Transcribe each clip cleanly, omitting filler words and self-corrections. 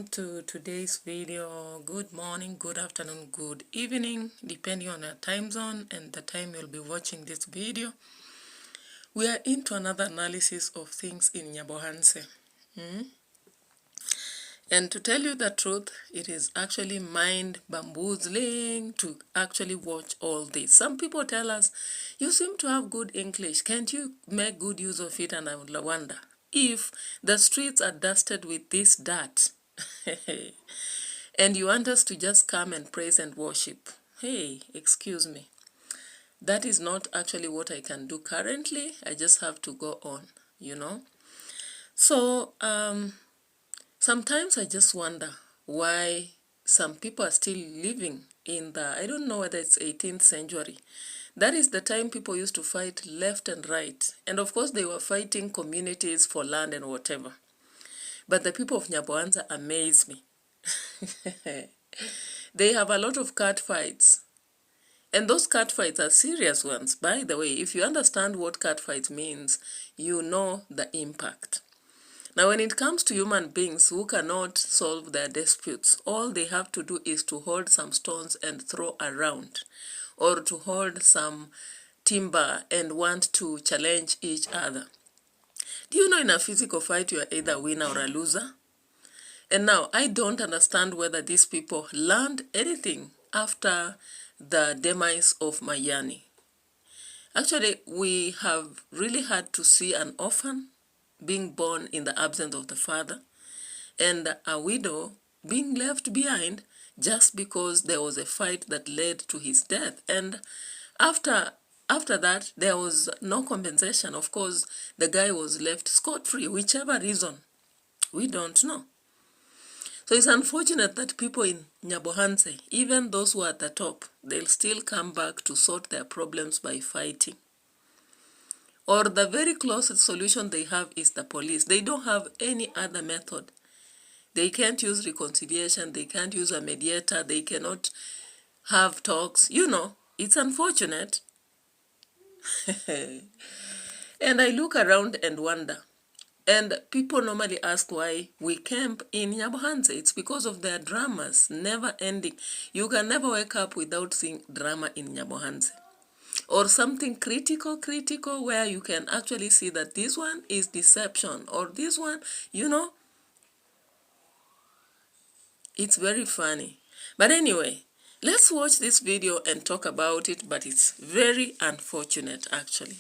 welcome to today's video. Good morning, good afternoon, good evening, depending on your time zone and the time you'll be watching this video. We are into another analysis of things in NYABOHANZE. And to tell you the truth, it is actually mind bamboozling to actually watch all this. Some people tell us, you seem to have good English. Can't you make good use of it? And I would wonder, if the streets are dusted with this dirt, and you want us to just come and praise and worship, hey, excuse me. That is not actually what I can do currently. I just have to go on, you know. So, sometimes I just wonder why some people are still living in the, I don't know whether it's 18th century. That is the time people used to fight left and right. And of course, they were fighting communities for land and whatever. But the people of NYABOHANZE amaze me. They have a lot of cat fights. And those cat fights are serious ones. By the way, if you understand what cat fights means, you know the impact. Now, when it comes to human beings who cannot solve their disputes, all they have to do is to hold some stones and throw around, or to hold some timber and want to challenge each other. Do you know in a physical fight, you are either a winner or a loser? And now, I don't understand whether these people learned anything after the demise of Mayani. Actually, we have really had to see an orphan being born in the absence of the father, and a widow being left behind just because there was a fight that led to his death. And after that, there was no compensation. Of course, the guy was left scot-free, whichever reason, we don't know. So it's unfortunate that people in NYABOHANZE, even those who are at the top, they'll still come back to sort their problems by fighting. Or the very closest solution they have is the police. They don't have any other method. They can't use reconciliation. They can't use a mediator. They cannot have talks. You know, it's unfortunate. And I look around and wonder. And people normally ask why we camp in NYABOHANZE. It's because of their dramas, never ending. You can never wake up without seeing drama in NYABOHANZE. Or something critical where you can actually see that this one is deception, or this one, you know, it's very funny. But anyway, let's watch this video and talk about it, but it's very unfortunate actually.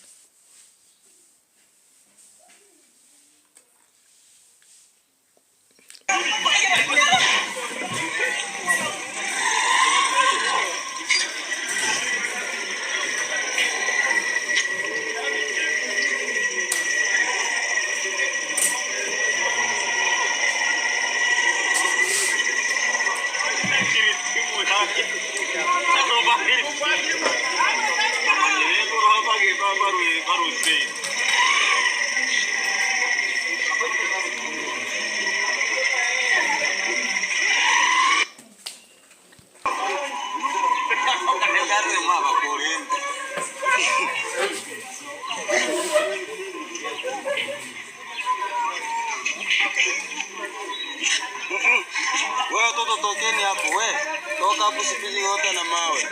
Wewe toto tokeni hapo wewe. Toka hapo sipiji yote na mawe.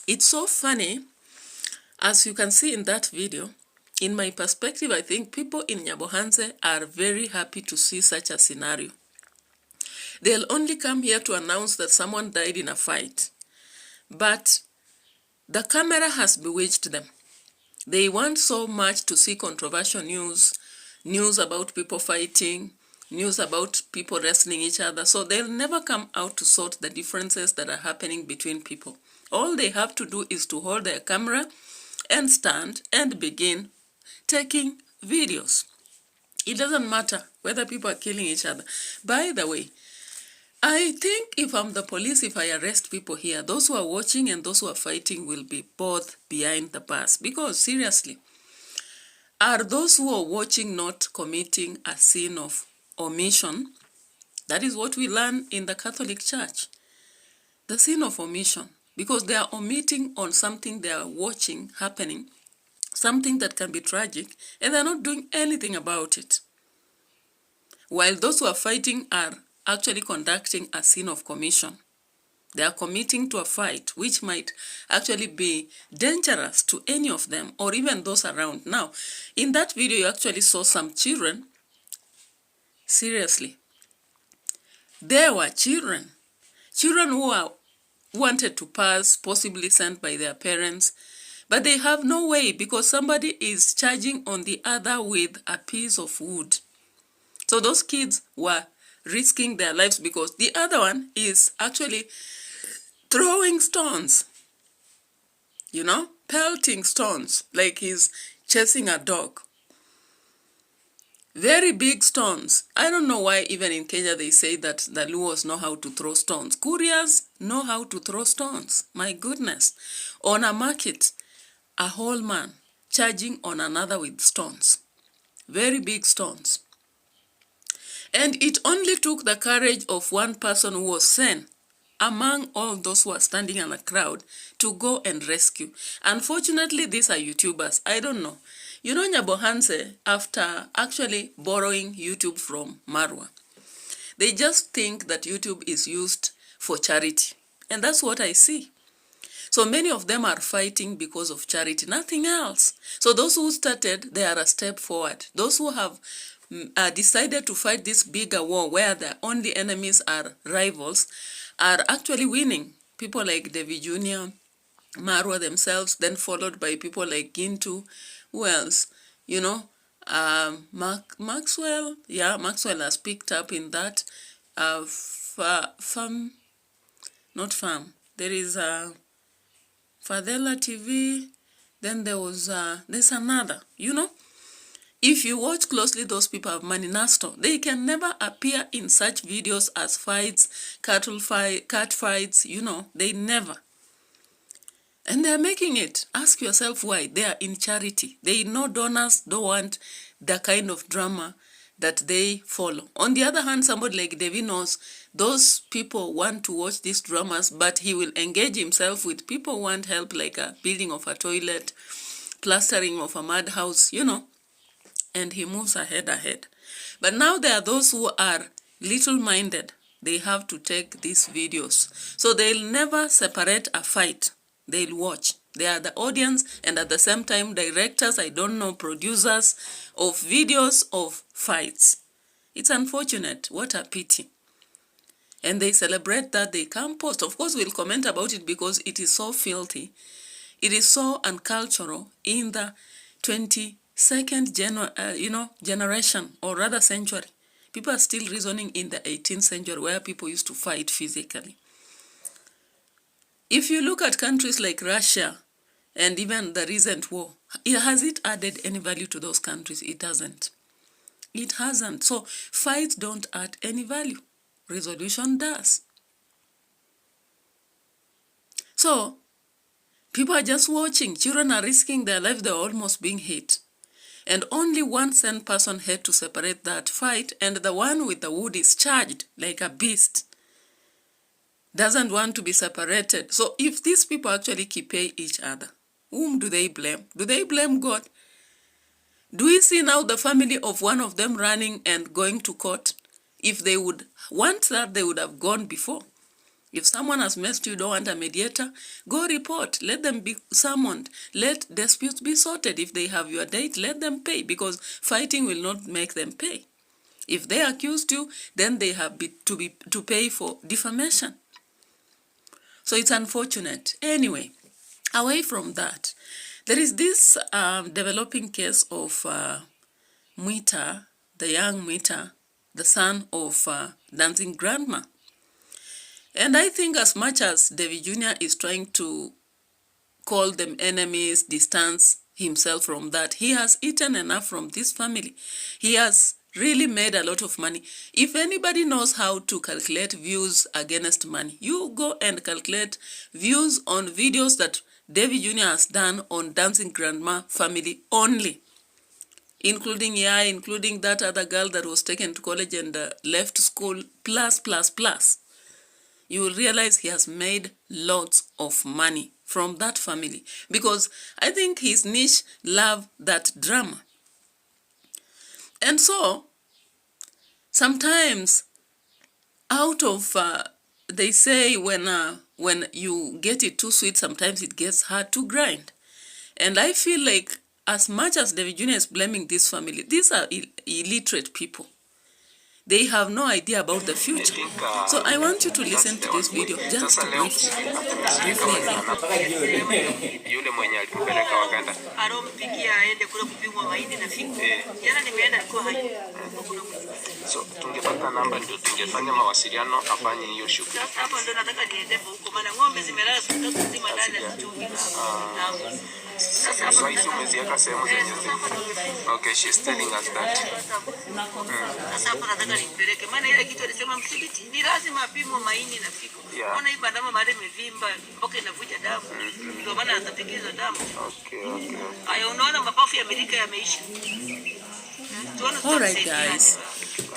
It's so funny, as you can see in that video. In my perspective, I think people in NYABOHANZE are very happy to see such a scenario. They'll only come here to announce that someone died in a fight. But the camera has bewitched them. They want so much to see controversial news about people fighting, news about people wrestling each other. So they'll never come out to sort the differences that are happening between people. All they have to do is to hold their camera and stand and begin taking videos. It doesn't matter whether people are killing each other. By the way, I think if I'm the police, if I arrest people here, those who are watching and those who are fighting will be both behind the bars. Because seriously, are those who are watching not committing a sin of omission? That is what we learn in the Catholic Church. The sin of omission. Because they are omitting on something they are watching happening, something that can be tragic, and they're not doing anything about it. While those who are fighting are actually conducting a sin of commission. They are committing to a fight which might actually be dangerous to any of them or even those around. Now, in that video, you actually saw some children. Seriously. There were children who wanted to pass, possibly sent by their parents, but they have no way because somebody is charging on the other with a piece of wood. So those kids were risking their lives because the other one is actually throwing stones, pelting stones like he's chasing a dog. Very big stones. I don't know why even in Kenya they say that the Luos know how to throw stones. Couriers know how to throw stones. My goodness. On a market, a whole man charging on another with stones. Very big stones. And it only took the courage of one person who was sent among all those who are standing in a crowd to go and rescue. Unfortunately, these are YouTubers. I don't know. NYABOHANZE, after actually borrowing YouTube from Marwa, they just think that YouTube is used for charity. And that's what I see. So many of them are fighting because of charity, nothing else. So those who started, they are a step forward. Those who have decided to fight this bigger war where the only enemies are rivals are actually winning. People like David Jr., Marwa themselves, then followed by people like Gintu. Who else? Maxwell. Yeah, Maxwell has picked up in that. There is Fadela TV. Then there's another, If you watch closely, those people have money. Nasto, they can never appear in such videos as fights, cat fights, they never. And they're making it. Ask yourself why. They are in charity. They know donors don't want the kind of drama that they follow. On the other hand, somebody like Devi knows those people want to watch these dramas, but he will engage himself with people who want help, like a building of a toilet, plastering of a madhouse, and he moves ahead. But now there are those who are little-minded. They have to take these videos. So they'll never separate a fight. They'll watch. They are the audience and at the same time directors, producers of videos of fights. It's unfortunate. What a pity. And they celebrate that. They can post. Of course, we'll comment about it because it is so filthy. It is so uncultural in the 22nd generation, or rather century. People are still reasoning in the 18th century where people used to fight physically. If you look at countries like Russia and even the recent war, has it added any value to those countries? It doesn't. It hasn't. So fights don't add any value. Resolution does. So people are just watching. Children are risking their life. They're almost being hit. And only one sane person had to separate that fight, and the one with the wood is charged like a beast. Doesn't want to be separated. So if these people actually pay each other, whom do they blame? Do they blame God? Do we see now the family of one of them running and going to court? If they would want that, they would have gone before. If someone has messed you, don't want a mediator, go report. Let them be summoned. Let disputes be sorted. If they have your date, let them pay, because fighting will not make them pay. If they accused you, then they have to pay for defamation. So it's unfortunate. Anyway, away from that, there is this developing case of Mwita, the young Mwita, the son of dancing grandma. And I think as much as David Jr. is trying to call them enemies, distance himself from that. He has eaten enough from this family. He has really made a lot of money. If anybody knows how to calculate views against money, you go and calculate views on videos that Davy Jr. has done on Dancing Grandma family only, including including that other girl that was taken to college and left school, plus. You will realize he has made lots of money from that family, because I think his niche love that drama. And so sometimes out of they say when you get it too sweet, sometimes it gets hard to grind. And I feel like as much as David Jr. is blaming this family, these are illiterate people. They have no idea about the future. So I want you to listen to this video just briefly. Yule mwenye alipeleka Waganda. Alompigia aende kule kupimwa mahindi na figo. Jana nimeenda alikuwa hayo. So tungepata namba ndio tungefanya mawasiliano afanye hiyo shughuli. Sasa hapo ndio nataka niende huko, maana ng'ombe zimelala siku tatu nzima ndani ya chumvi. Sasa hapo umeziweka sehemu zenye. Okay, she's telling us that. Sasa hapo nataka nipeleke, maana ile kitu alisema msibiti ni lazima apimwe mahindi na figo. Ona hii bandama mahali imevimba mpaka inavuja damu. Ndio maana atatengeneza damu. Okay. Ayo unaona mapafu ya Amerika yameisha. Alright guys,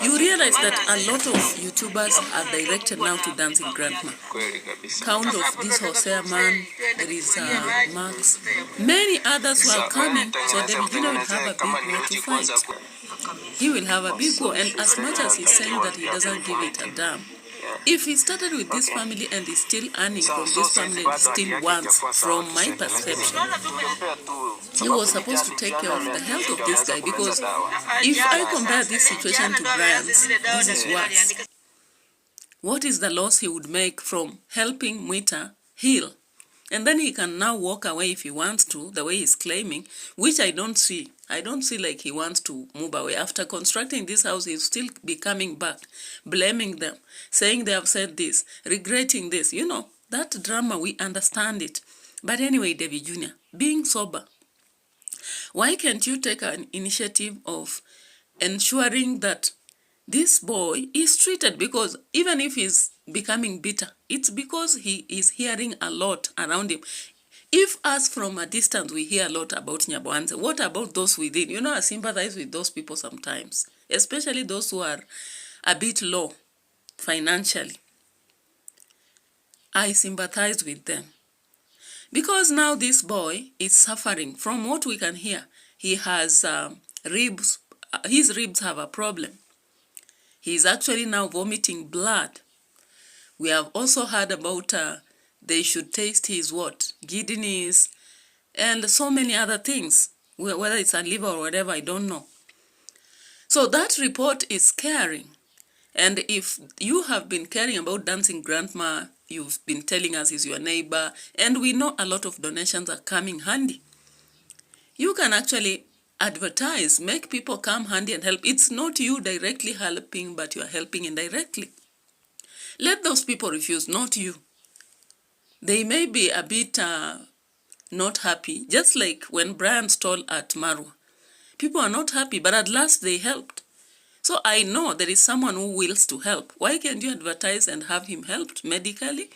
you realize that a lot of YouTubers are directed now to Dancing Grandma. Count of this Hosea man, there is Max, many others who are coming, so David Jr. will have a big war to fight. He will have a big war, and as much as he's saying that he doesn't give it a damn, if he started with this family and is still earning from this family and still wants, from my perception, he was supposed to take care of the health of this guy, because if I compare this situation to Brian's, this is worse. What is the loss he would make from helping Mwita heal? And then he can now walk away if he wants to, the way he's claiming, which I don't see. I don't see like he wants to move away. After constructing this house, he'll still be coming back, blaming them, saying they have said this, regretting this. You know, that drama, we understand it. But anyway, David Jr., being sober, why can't you take an initiative of ensuring that this boy is treated? Because even if he's becoming bitter, it's because he is hearing a lot around him. If us from a distance we hear a lot about NYABOHANZE, what about those within? You know, I sympathize with those people sometimes, especially those who are a bit low financially. I sympathize with them. Because now this boy is suffering. From what we can hear, he has ribs. His ribs have a problem. He is actually now vomiting blood. We have also heard about they should taste his kidneys, and so many other things. Whether it's a liver or whatever, I don't know. So that report is scaring. And if you have been caring about Dancing Grandma, you've been telling us he's your neighbor, and we know a lot of donations are coming handy. You can actually advertise, make people come handy and help. It's not you directly helping, but you are helping indirectly. Let those people refuse, not you. They may be a bit not happy, just like when Brian stole at Marwa. People are not happy, but at last they helped. So I know there is someone who wills to help. Why can't you advertise and have him helped medically?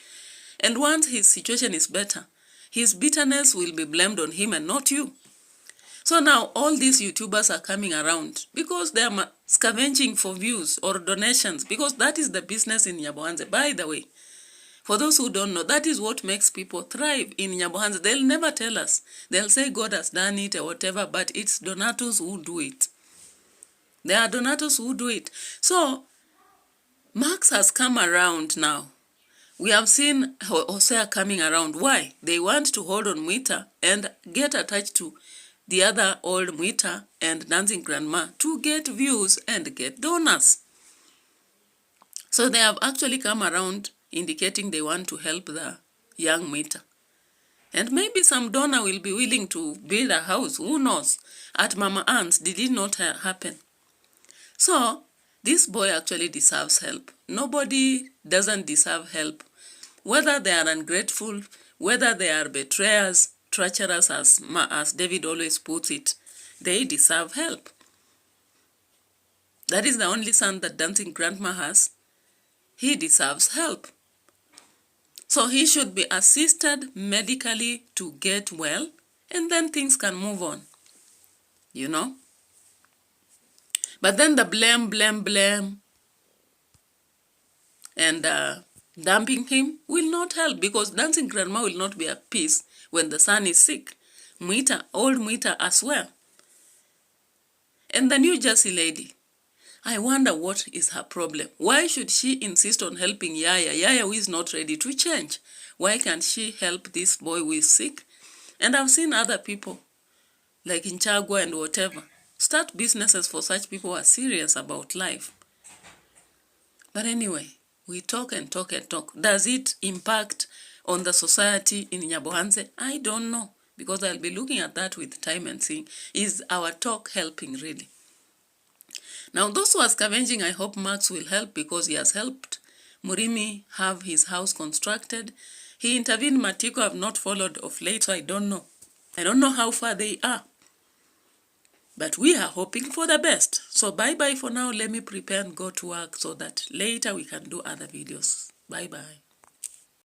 And once his situation is better, his bitterness will be blamed on him and not you. So now all these YouTubers are coming around because they are scavenging for views or donations, because that is the business in NYABOHANZE. By the way, for those who don't know, that is what makes people thrive in NYABOHANZE. They'll never tell us. They'll say God has done it or whatever, but it's donators who do it. There are donators who do it. So Max has come around now. We have seen Hosea coming around. Why? They want to hold on Mwita and get attached to the other old Mwita and Dancing Grandma to get views and get donors. So they have actually come around indicating they want to help the young Mwita. And maybe some donor will be willing to build a house. Who knows? At Mama Ann's, did it not happen? So this boy actually deserves help. Nobody doesn't deserve help. Whether they are ungrateful, whether they are betrayers, treacherous as David always puts it, they deserve help. That is the only son that Dancing Grandma has. He deserves help. So he should be assisted medically to get well, and then things can move on, you know. But then the blame, and dumping him will not help, because Dancing Grandma will not be at peace when the son is sick. Old Mwita as well. And the New Jersey lady, I wonder what is her problem. Why should she insist on helping Yaya? Yaya who is not ready to change. Why can't she help this boy who is sick? And I've seen other people, like in Chagwa and whatever, start businesses for such people who are serious about life. But anyway, we talk and talk and talk. Does it impact on the society in NYABOHANZE? I don't know, because I'll be looking at that with time and seeing, is our talk helping really? Now, those who are scavenging, I hope Max will help, because he has helped Murimi have his house constructed. He intervened Matiko. I've not followed of late, so I don't know. I don't know how far they are. But we are hoping for the best. So bye-bye for now. Let me prepare and go to work so that later we can do other videos. Bye-bye.